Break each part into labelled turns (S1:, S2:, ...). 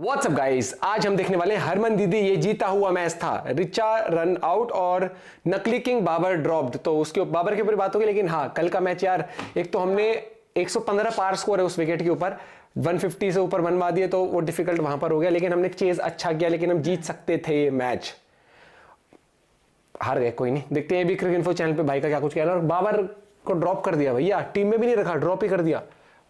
S1: WhatsApp guys, आज हम देखने वाले हैं हरमन दीदी ये जीता हुआ मैच था। रिचा रन आउट और नकली किंग बाबर ड्रॉप्ड, तो उसके बाबर के ऊपर बात होगी। लेकिन हाँ, कल का मैच यार, एक तो हमने 115 पार स्कोर है उस विकेट के ऊपर, 150 से ऊपर बनवा दिए तो वो डिफिकल्ट वहां पर हो गया। लेकिन हमने चेज अच्छा किया, लेकिन हम जीत सकते थे ये मैच। हार गए, कोई नहीं। देखते हैं भी क्रिकेट इन्फो चैनल पे भाई का क्या कुछ कहना। और बाबर को ड्रॉप कर दिया भैया, टीम में भी नहीं रखा, ड्रॉप ही कर दिया।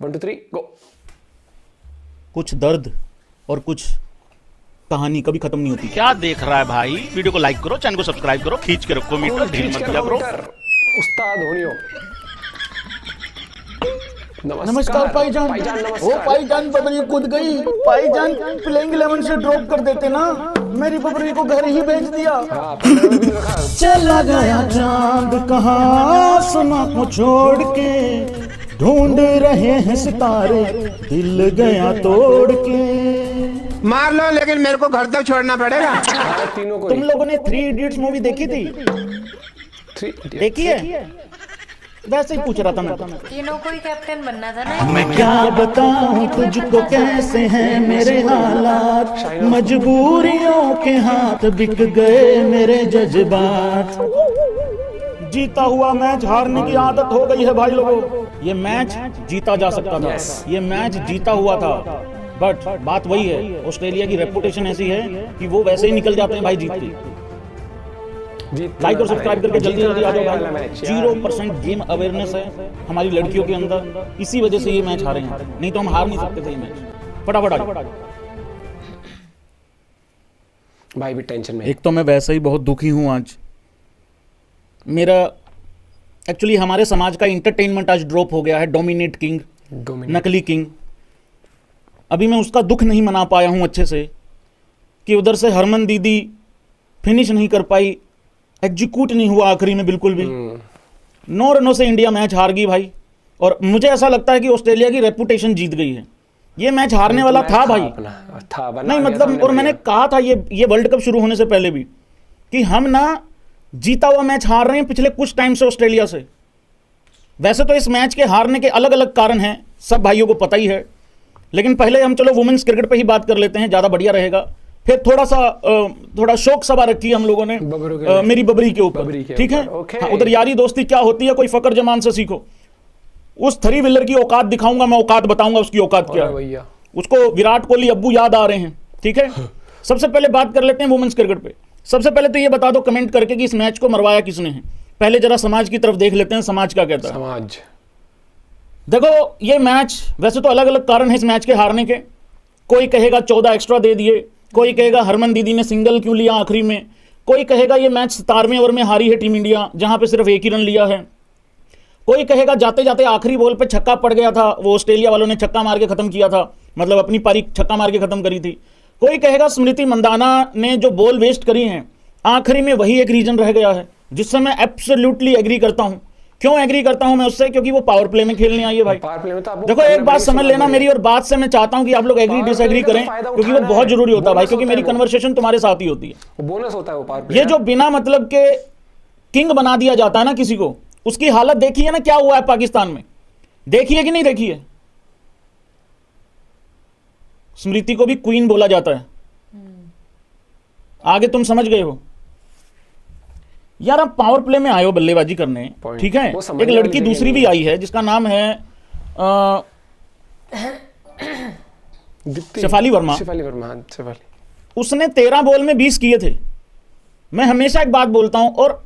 S1: 1 2 3 गो।
S2: कुछ दर्द और कुछ कहानी कभी खत्म नहीं होती।
S3: क्या देख रहा है भाई? वीडियो को लाइक करो, चैनल को सब्सक्राइब करो, खींच के रखो मीटर, ढील मत दिया करो।
S1: उस्ताद होनियो।
S2: नमस्कार भाईजान।
S1: नमस्कार।
S2: ओ भाईजान, बबरी कूद गई। भाईजान प्लेइंग 11 से ड्रॉप कर देते ना, मेरी बबरी को घर ही भेज दिया। चला गया चांद कहाँ आसमां को छोड़ के, ढूंढ रहे हैं सितारे दिल गया तोड़ के।
S4: मार लो, लेकिन मेरे को घर तक छोड़ना पड़ेगा।
S1: तीनों को।
S2: तुम लोगों ने 3 इडियट्स मूवी देखी थी? देखी है? वैसे ही पूछ रहा था मैं।
S5: तीनों को ही कैप्टन बनना था ना।
S2: मैं क्या बताऊं तुझको कैसे हैं मेरे हालात, मजबूरियों के हाथ बिक गए मेरे जज्बात। जीता हुआ मैच हारने की आदत हो गई है भाई लोगों। ये मैच जीता जा सकता था, ये मैच जीता हुआ था, बट बात वही है, ऑस्ट्रेलिया की रेपुटेशन ऐसी है कि वो वैसे ही निकल जाते हैं भाई जीत के। लाइक और सब्सक्राइब करके जल्दी जल्दी आ जाओ भाई। 0% गेम अवेयरनेस है हमारी लड़कियों के अंदर, इसी वजह से ये मैच हारे हैं, नहीं तो हम हार नहीं सकते थे ये मैच। फटाफट आ जाओ
S1: भाई, भी टेंशन में।
S2: एक तो मैं वैसे ही बहुत दुखी हूं आज। मेरा एक्चुअली हमारे समाज का इंटरटेनमेंट आज ड्रॉप हो गया है। डोमिनेट किंग, नकली किंग। अभी मैं उसका दुख नहीं मना पाया हूं अच्छे से कि उधर से हरमन दीदी फिनिश नहीं कर पाई, एग्जीक्यूट नहीं हुआ आखिरी में बिल्कुल भी। 9 रनों से इंडिया मैच हार गई भाई। और मुझे ऐसा लगता है कि ऑस्ट्रेलिया की रेपुटेशन जीत गई है। ये मैच हारने वाला था भाई, नहीं मतलब, और मैंने कहा था ये वर्ल्ड कप शुरू होने से पहले भी कि हम ना जीता हुआ मैच हार रहे हैं पिछले कुछ टाइम से ऑस्ट्रेलिया से। वैसे तो इस मैच के हारने के अलग अलग कारण हैं, सब भाइयों को पता ही है, लेकिन पहले हम चलो वुमेन्स क्रिकेट पे ही बात कर लेते हैं, ज्यादा बढ़िया रहेगा। फिर थोड़ा शोक सभा रखी हम लोगों ने मेरी बबरी के ऊपर, ठीक है। हाँ, उधर यारी दोस्ती क्या होती है कोई फकर जमान से सीखो। उस 3 व्हीलर की औकात दिखाऊंगा मैं, औकात बताऊंगा उसकी औकात क्या है। उसको विराट कोहली अब्बू याद आ रहे हैं, ठीक है। सबसे पहले बात कर लेते हैं वुमेन्स क्रिकेट पे। सबसे पहले तो ये बता दो कमेंट करके कि इस मैच को मरवाया किसने है। पहले जरा समाज की तरफ देख लेते हैं, समाज क्या कहता है।
S1: समाज
S2: देखो, ये मैच वैसे तो अलग अलग कारण है इस मैच के हारने के। कोई कहेगा 14 एक्स्ट्रा दे दिए, कोई कहेगा हरमन दीदी ने सिंगल क्यों लिया आखिरी में, कोई कहेगा ये मैच 17वें ओवर में हारी है टीम इंडिया जहां पे सिर्फ 1 ही रन लिया है, कोई कहेगा जाते जाते आखिरी बॉल पे छक्का पड़ गया था, वो ऑस्ट्रेलिया वालों ने छक्का मार के खत्म किया था, मतलब अपनी पारी छक्का मार के खत्म करी थी। कोई कहेगा स्मृति मंदाना ने जो बॉल वेस्ट करी है आखिरी में वही एक रीजन रह गया है, जिससे मैं एब्सोल्युटली एग्री करता हूं। क्यों एग्री करता हूं मैं उससे? क्योंकि वो पावर प्ले में खेलने आई है भाई।
S1: तो
S2: देखो, एक बात समझ लेना मेरी, और बात से मैं चाहता हूं कि आप लोग एग्री डिसएग्री करें, क्योंकि वो बहुत जरूरी होता है भाई, क्योंकि मेरी कन्वर्सेशन तुम्हारे साथ ही होती है।
S1: बोनस होता है वो पावर प्ले।
S2: ये जो बिना मतलब के किंग बना दिया जाता है ना किसी को, उसकी हालत देखी है ना क्या हुआ है पाकिस्तान में, देखी है कि नहीं देखी है? स्मृति को भी क्वीन बोला जाता है, आगे तुम समझ गए हो यार। आप पावर प्ले में आए हो बल्लेबाजी करने, ठीक है। एक लड़की दूसरी भी आई है जिसका नाम है शेफाली वर्मा। उसने 13 बॉल में 20 किए थे। मैं हमेशा एक बात बोलता हूं, और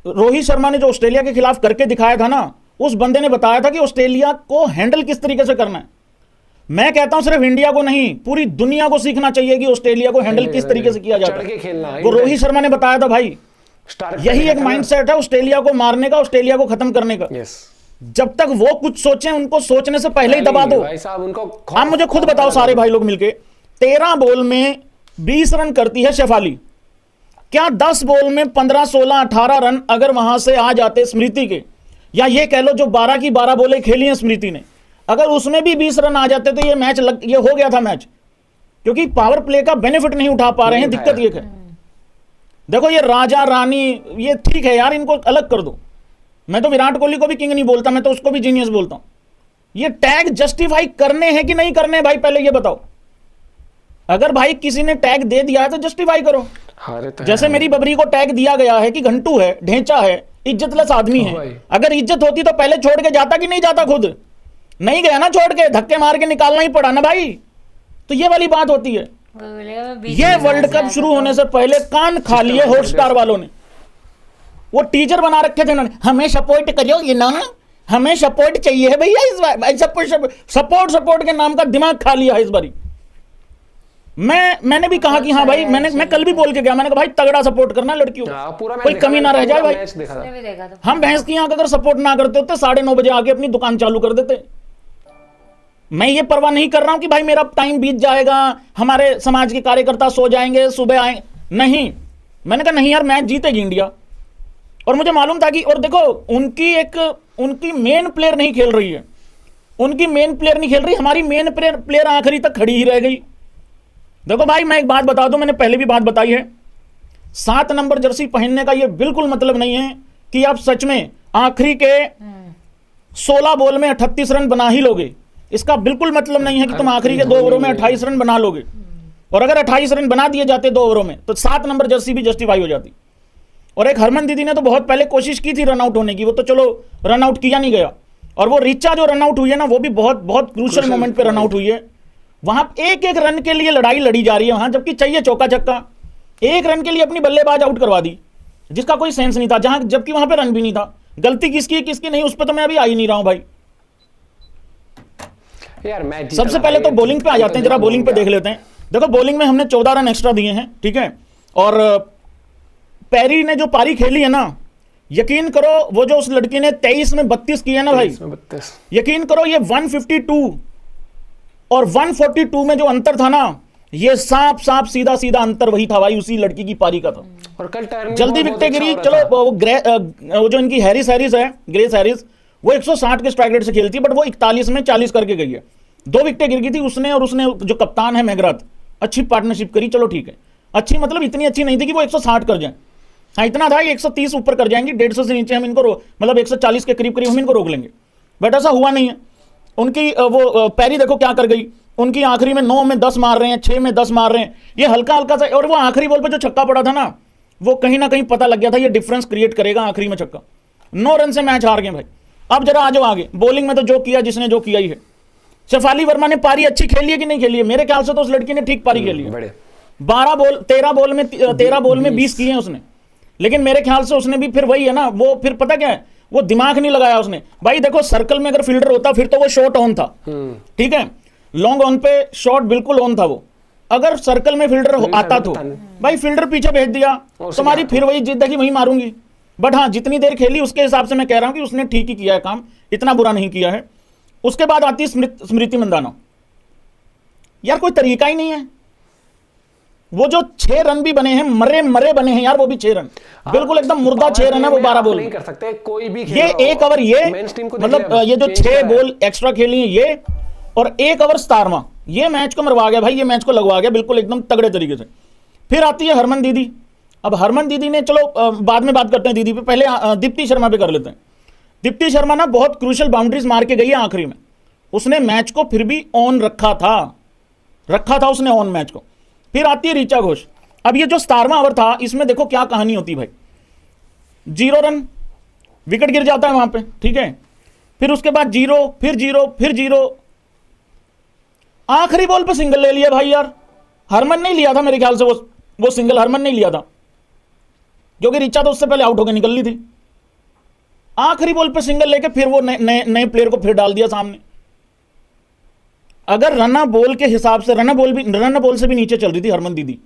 S2: रोहित शर्मा ने जो ऑस्ट्रेलिया के खिलाफ करके दिखाया था ना, उस बंदे ने बताया था कि ऑस्ट्रेलिया को हैंडल किस तरीके से करना है। मैं कहता हूं सिर्फ इंडिया को नहीं, पूरी दुनिया को सीखना चाहिए कि ऑस्ट्रेलिया को हैंडल किस तरीके से किया जाता है। वो रोहित शर्मा ने बताया था भाई। यही एक माइंडसेट है ऑस्ट्रेलिया को मारने का, ऑस्ट्रेलिया को खत्म करने का। जब तक वो कुछ सोचें, उनको सोचने से पहले ही दबा दो। आप मुझे खुद बताओ सारे भाई लोग मिलके, 13 बॉल में 20 रन करती है शेफाली। क्या 10 बॉल में 15, 16, 18 रन अगर वहां से आ जाते स्मृति के, या ये कह लो जो 12 की 12 बॉलें खेली हैं स्मृति ने, अगर उसमें भी 20 रन आ जाते तो ये मैच ये हो गया था मैच। क्योंकि पावर प्ले का बेनिफिट नहीं उठा पा रहे हैं, दिक्कत ये है। देखो, ये राजा रानी ये ठीक है यार, इनको अलग कर दो। मैं तो विराट कोहली को भी किंग नहीं बोलता, मैं तो उसको भी जीनियस बोलता हूं। ये टैग जस्टिफाई करने हैं कि नहीं करने भाई, पहले ये बताओ। अगर भाई किसी ने टैग दे दिया है तो जस्टिफाई करो।
S1: हारे तो
S2: जैसे मेरी बबरी को टैग दिया गया है कि घंटू है, ढेंचा है, इज्जतलेस आदमी है।
S1: भाई।
S2: अगर इज्जत होती तो पहले छोड़ के जाता कि नहीं जाता? खुद नहीं गया ना, छोड़ के धक्के मार के निकालना ही पड़ा ना भाई। तो ये वाली बात होती है।
S5: वो बोलेगा मैं बीच
S2: ये
S5: में
S2: वर्ल्ड
S5: समझ
S2: कप
S5: में
S2: शुरू
S5: आता
S2: होने से पहले कान खा लिए हॉटस्टार वालों ने। वो टीचर बना रखे थे इन्होंने, हमें सपोर्ट करो, ये ना हमें सपोर्ट चाहिए है भैया इस बार। सपोर्ट के नाम का दिमाग खा लिया है इस बारी। मैंने भी कहा कि हाँ भाई, मैं कल भी बोल के गया, मैंने कहा भाई तगड़ा सपोर्ट करना लड़कियों
S1: हाँ,
S2: को,
S1: पूरा मैच
S2: कोई
S1: देखा
S2: कमी ना
S1: मैंने,
S2: रह जाए
S1: पूरा
S2: भाई।
S1: मैच देखा था।
S5: है। भी देखा था।
S2: हम भैंस की आंख अगर सपोर्ट ना करते होते 9:30 बजे आके अपनी दुकान चालू कर देते। मैं ये परवाह नहीं कर रहा हूं कि भाई मेरा टाइम बीत जाएगा, हमारे समाज के कार्यकर्ता सो जाएंगे, सुबह आए नहीं। मैंने कहा नहीं यार, मैच जीतेगी इंडिया। और मुझे मालूम था कि, और देखो उनकी मेन प्लेयर नहीं खेल रही है, उनकी मेन प्लेयर नहीं खेल रही, हमारी मेन प्लेयर आखिरी तक खड़ी ही रह गई। देखो भाई मैं एक बात बता दूं, मैंने पहले भी बात बताई है, 7 नंबर जर्सी पहनने का ये बिल्कुल मतलब नहीं है कि आप सच में आखिरी के 16 बॉल में 38 रन बना ही लोगे। इसका बिल्कुल मतलब नहीं है कि तुम आखिरी के 2 ओवरों में 28 रन बना लोगे। और अगर 28 रन बना दिए जाते 2 ओवरों में तो 7 नंबर जर्सी भी जस्टिफाई हो जाती। और एक हरमन दीदी ने तो बहुत पहले कोशिश की थी रन आउट होने की, वो तो चलो रन आउट किया नहीं गया। और वो रिचा जो रन आउट हुई है ना, वो भी बहुत बहुत क्रूशियल मोमेंट पे रन आउट हुई है। वहां एक एक रन के लिए लड़ाई लड़ी जा रही है वहां, जबकि चाहिए चौका छक्का। एक रन के लिए अपनी बल्लेबाज आउट करवा दी, जिसका कोई सेंस नहीं था, जहां जबकि वहां पे रन भी नहीं था। गलती किसकी नहीं, उस पर तो मैं अभी आ ही नहीं रहा हूं भाई।
S1: यार मैच
S2: सबसे पहले तो बॉलिंग पे आ जाते हैं, जरा बॉलिंग पे देख लेते हैं। देखो बॉलिंग में हमने 14 रन एक्स्ट्रा दिए हैं, ठीक है। और पैरी ने जो पारी खेली है ना, यकीन करो वो जो उस लड़की ने 23 में 32 किए ना भाई,
S1: 32
S2: यकीन करो ये 152 और 142 में जो अंतर था ना, ये साफ सीधा अंतर वही था भाई, उसी लड़की की पारी का था।
S1: और कल टर्न
S2: जल्दी विकेटें गिरी। चलो वो जो इनकी हैरिस है, ग्रेस हैरिस, वो 160 के स्ट्राइक रेट से खेलती है, बट वो 41 में 40 करके गई है। 2 विकेटें गिर गई थी उसने, और उसने जो कप्तान है मेघरात, अच्छी पार्टनरशिप करी। चलो ठीक है, अच्छी मतलब इतनी अच्छी नहीं थी कि वो 160 कर जाए। हाँ इतना था 130 ऊपर कर जाएंगी, 150 से नीचे हम इनको मतलब 140 के करीब हम इनको रोक लेंगे, बट ऐसा हुआ नहीं है। उनकी वो पैरी देखो क्या कर गई, उनकी आखिरी में 9 में 10 मार रहे हैं, 6 में 10 मार रहे हैं, ये हल्का सा। और वो आखिरी बॉल पे जो छक्का पड़ा था ना, वो कहीं ना कहीं पता लग गया था ये डिफरेंस क्रिएट करेगा आखिरी में छक्का। 9 रन से मैच हार गए भाई। अब जरा आ जाओ आगे, बॉलिंग में तो जो किया जिसने जो किया ही है। शेफाली वर्मा ने पारी अच्छी खेली है कि नहीं खेली है? मेरे ख्याल से तो उस लड़की ने ठीक पारी खेली है। 13 बॉल में 20 किए हैं उसने, लेकिन मेरे ख्याल से उसने भी फिर वही है ना, वो फिर पता क्या है, वो दिमाग नहीं लगाया उसने। भाई देखो सर्कल में अगर फील्डर होता फिर तो वो शॉर्ट ऑन था, ठीक है, लॉन्ग ऑन पे शॉर्ट बिल्कुल ऑन था वो। अगर सर्कल में फील्डर आता तो भाई फील्डर पीछे भेज दिया, तुम्हारी फिर वही जिद्दगी वही मारूंगी। बट हाँ जितनी देर खेली उसके हिसाब से मैं कह रहा हूं कि उसने ठीक ही किया है काम, इतना बुरा नहीं किया है। उसके बाद आती है स्मृति मंदाना। यार कोई तरीका ही नहीं है, वो जो 6 रन भी बने हैं, मरे बने हैं यार, वो भी 6 रन बिल्कुल एकदम मुर्दा 6 रन है वो 12 बॉल
S1: नहीं कर सकते कोई भी।
S2: ये 1 ओवर, ये मतलब ये जो 6 बॉल एक्स्ट्रा खेली है ये, और 1 ओवर 17वां, ये मैच को मरवा गया भाई, ये मैच को लगवा गया बिल्कुल एकदम तगड़े तरीके से। फिर आती है हरमन दीदी। अब हरमन दीदी ने, चलो बाद में बात करते हैं दीदी पे, पहले दीप्ति शर्मा पे कर लेते हैं। दीप्ति शर्मा ना बहुत क्रूशियल बाउंड्रीज मार के गई है आखिरी में, उसने मैच को फिर भी ऑन रखा था उसने ऑन मैच को। फिर आती है ऋचा घोष। अब ये जो 17वां ओवर था, इसमें देखो क्या कहानी होती भाई, 0 रन, विकेट गिर जाता है वहां पे, ठीक है। फिर उसके बाद 0, फिर 0, आखिरी बॉल पे सिंगल ले लिया भाई यार। हरमन नहीं लिया था मेरे ख्याल से, वो सिंगल हरमन नहीं लिया था, क्योंकि ऋचा तो उससे पहले आउट होकर निकल ली थी। आखिरी बॉल पे सिंगल लेके फिर वो नए प्लेयर को फिर डाल दिया सामने। अगर रना बॉल के हिसाब से, रना बॉल से भी नीचे चल रही थी हरमन दीदी।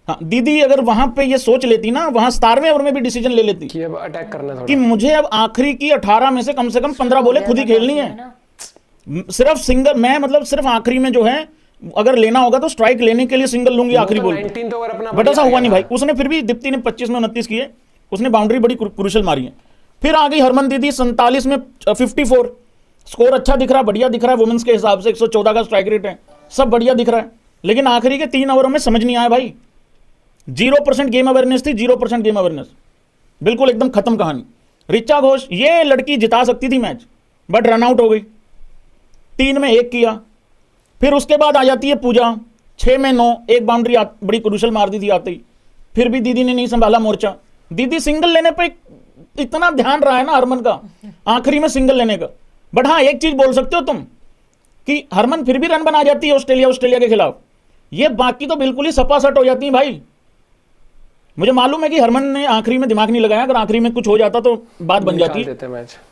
S2: हाँ दीदी अगर वहां पे ये सोच लेती ना, वहां 17वें ओवर में भी डिसीजन ले लेती
S1: कि अब अटैक करना थोड़ा,
S2: कि मुझे अब आखिरी की 18 में से कम 15 बॉलें खुद ही खेलनी है। सिर्फ सिंगल, मैं मतलब सिर्फ आखिरी में जो है अगर लेना होगा तो स्ट्राइक लेने के लिए सिंगल लूंगी आखिरी बॉल, बट ऐसा हुआ नहीं भाई। उसने फिर भी, दीप्ति ने 25 में 29 किए, उसने बाउंड्री बड़ी क्रूशियल मारी है। फिर आ गई हरमन दीदी 47 में 54, स्कोर अच्छा दिख रहा है, बढ़िया दिख रहा है वुमेन्स के हिसाब से, 114 का स्ट्राइक रेट है, सब बढ़िया दिख रहा है। लेकिन आखिरी के 3 ओवरों में समझ नहीं आया भाई, 0% गेम अवेयरनेस थी, 0% गेम अवेयरनेस, बिल्कुल एकदम खत्म कहानी। ऋचा घोष ये लड़की जिता सकती थी मैच, बट रन आउट हो गई, 3 में 1 किया। फिर उसके बाद आ जाती है पूजा, 6 में 9, एक बाउंड्री बड़ी क्रूशल मार दी थी आते ही, फिर भी दीदी ने नहीं संभाला मोर्चा। दीदी सिंगल लेने पे इतना ध्यान रहा है ना हरमन का, आखिरी में सिंगल लेने का। बट हाँ, एक चीज बोल सकते हो तुम कि हरमन फिर भी रन बना जाती है ऑस्ट्रेलिया के खिलाफ, ये बाकी तो बिल्कुल ही सपासट हो जाती है भाई। मुझे मालूम है कि हरमन ने आखिरी में दिमाग नहीं लगाया, अगर आखिरी में कुछ हो जाता तो बात बन जाती,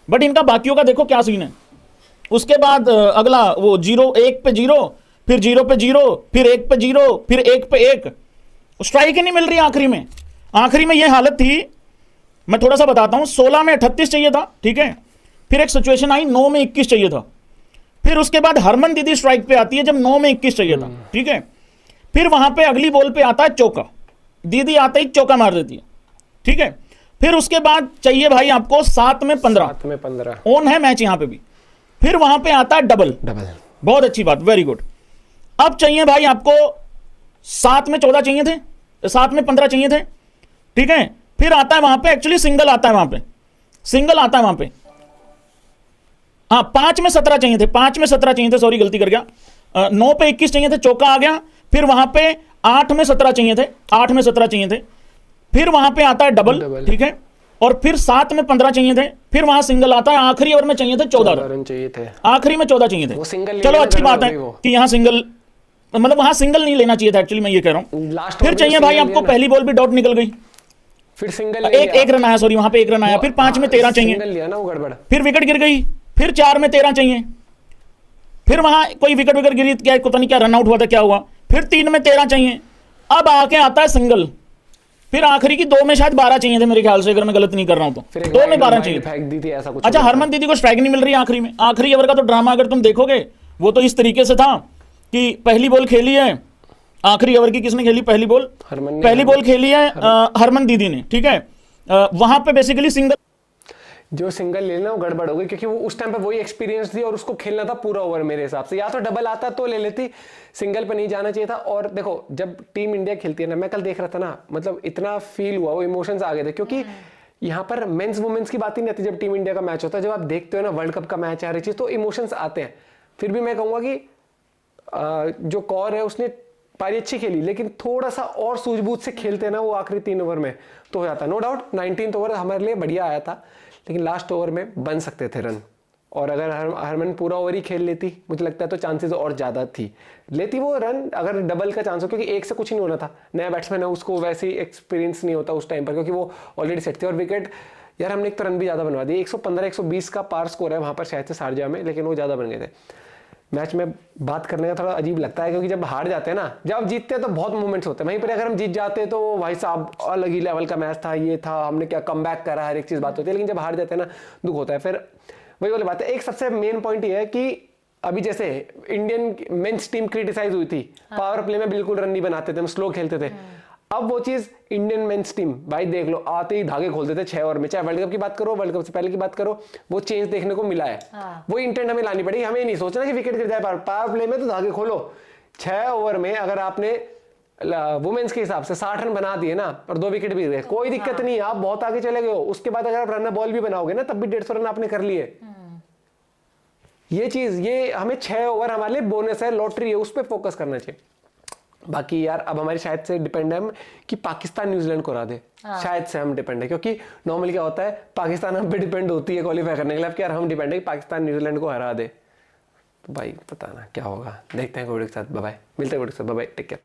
S2: बट इनका बाकियों का देखो क्या सीन है। उसके बाद अगला वो 0 1 पे 0, फिर 0 पे 0, फिर 1 पे 0, फिर 1 पे 1, स्ट्राइक ही नहीं मिल रही आखिरी में। आखिरी में ये हालत थी, मैं थोड़ा सा बताता हूं, 16 में 38 चाहिए था, ठीक है, फिर एक सिचुएशन आई 9 में 21 चाहिए था, फिर उसके बाद हरमन दीदी स्ट्राइक पे आती है जब 9 में 21 चाहिए था, ठीक है, फिर वहां पे अगली बॉल पे आता है चौका, दीदी आते ही चौका मार देती है, ठीक है, फिर उसके बाद चाहिए भाई आपको 7 में 15 ऑन है मैच यहां पे भी, फिर वहां पे आता है डबल, बहुत अच्छी बात, वेरी गुड। अब चाहिए भाई आपको 7 में 14 चाहिए थे, 7 में 15 चाहिए थे, ठीक है, फिर आता है वहां पे एक्चुअली सिंगल आता है, वहां पे सिंगल आता है वहां पे, हाँ 5 में 17 चाहिए थे, 5 में 17 चाहिए थे, सॉरी गलती कर गया, 9 पे 21 चाहिए थे, चौका आ गया, फिर वहां पे 8 में 17 चाहिए थे, 8 में 17 चाहिए थे, फिर वहां पे आता है डबल, ठीक है, और फिर 7 में 15 चाहिए थे, फिर वहां सिंगल आता है, आखिरी ओवर में चाहिए थे 14 रन चाहिए थे, आखिरी में 14 चाहिए थे। चलो अच्छी बात है कि यहां सिंगल, मतलब वहां सिंगल नहीं लेना चाहिए था एक्चुअली, मैं ये कह रहा हूं। फिर चाहिए भाई आपको पहली बॉल भी डॉट निकल गई,
S1: फिर सिंगल
S2: एक रन आया, सॉरी वहां पे 1 रन आया, फिर 5 में 13 चाहिए, फिर विकेट गिर गई, फिर 4 में 13 चाहिए, फिर वहां कोई विकेट गिरी, क्या पता नहीं क्या रन आउट हुआ था, क्या हुआ, फिर 3 में 13 चाहिए, अब आके आता है सिंगल, फिर आखिरी की 2 में शायद 12 चाहिए थे मेरे ख्याल से, अगर मैं गलत नहीं कर रहा हूं तो 2 में 12 चाहिए। अच्छा, हरमन दीदी को स्ट्राइक नहीं मिल रही आखिरी में, आखिरी ओवर का तो ड्रामा अगर तुम देखोगे वो तो इस तरीके से था कि पहली बॉल खेली है, आखिरी ओवर की किसने खेली पहली बॉल, पहली बॉल खेली है हरमन दीदी ने, ठीक है, वहां पे बेसिकली सिंगल,
S1: जो सिंगल लेना वो गड़बड़ हो गई, क्योंकि वो उस टाइम पे वही एक्सपीरियंस थी और उसको खेलना था पूरा ओवर मेरे हिसाब से, या तो डबल आता तो ले लेती, सिंगल पे नहीं जाना चाहिए था। और देखो जब टीम इंडिया खेलती है ना, मैं कल देख रहा था ना, मतलब इतना फील हुआ, वो इमोशंस आ गए थे, क्योंकि यहाँ पर मेंस वुमेन्स की बात ही नहीं आती जब टीम इंडिया का मैच होता है। जब आप देखते हो ना वर्ल्ड कप का मैच है, हर चीज, तो इमोशंस आते हैं। फिर भी मैं कहूंगा कि जो कौर है उसने पारी अच्छी खेली, लेकिन थोड़ा सा और सूझबूझ से खेलते ना वो आखिरी 3 ओवर में तो हो जाता। नो डाउट 19th ओवर हमारे लिए बढ़िया आया था, लेकिन लास्ट ओवर में बन सकते थे रन, और अगर हरमन पूरा ओवर ही खेल लेती मुझे लगता है तो चांसेस और ज़्यादा थी, लेती वो रन, अगर डबल का चांस हो, क्योंकि एक से कुछ नहीं होना था, नया बैट्समैन है उसको वैसे ही एक्सपीरियंस नहीं होता उस टाइम पर, क्योंकि वो ऑलरेडी सेट थे। और विकेट यार हमने एक तो रन भी ज़्यादा बनवा दिए, 115-120 का पार स्कोर है वहाँ पर शायद से शारजाह में, लेकिन वो ज़्यादा बन गए थे। मैच में बात करने का थोड़ा अजीब लगता है, क्योंकि जब हार जाते हैं ना, जब जीतते हैं तो बहुत मोमेंट्स होते हैं, वहीं पर अगर हम जीत जाते हैं तो भाई साहब अलग ही लेवल का मैच था, ये था, हमने क्या कमबैक करा, हर एक चीज़ बात होती है, लेकिन जब हार जाते हैं ना दुख होता है। फिर वही वाली बात है, एक सबसे मेन पॉइंट ये है कि अभी जैसे इंडियन मेंस टीम क्रिटिसाइज हुई थी, पावर प्ले में बिल्कुल रन नहीं बनाते थे, हम स्लो खेलते थे, अब वो चीज इंडियन मेंस टीम भाई देख लो, आते ही धागे खोल देते 6 ओवर में, चाहे वर्ल्ड कप की बात करो, वर्ल्ड कप से पहले की बात करो, वो चेंज देखने को मिला है। वो इंटेंट हमें लानी पड़ेगी, हमें नहीं सोचना कि विकेट गिर जाए, पावर प्ले में तो धागे खोलो। 6 ओवर में अगर आपने वुमेन्स के हिसाब से 60 रन बना दिए ना, और 2 विकेट भी गए, कोई दिक्कत नहीं है, आप बहुत आगे चले गए हो। उसके बाद अगर आप रन बॉल भी बनाओगे ना, तब भी 150 रन आपने कर लिए। ये चीज, ये हमें 6 ओवर हमारे लिए बोनस है, लॉटरी है, उस पर फोकस करना चाहिए। बाकी यार अब हमारी शायद से डिपेंड है कि पाकिस्तान न्यूजीलैंड को हरा दे, शायद से हम डिपेंड है, क्योंकि नॉर्मली क्या होता है पाकिस्तान हम पे डिपेंड होती है क्वालिफाई करने के लिए, अब यार हम डिपेंड है कि पाकिस्तान न्यूजीलैंड को हरा दे, तो भाई पता ना क्या होगा, देखते हैं कोविड के साथ। बाय बाय, मिलते हैं कोविड के साथ, बाय बाय, टेक केयर।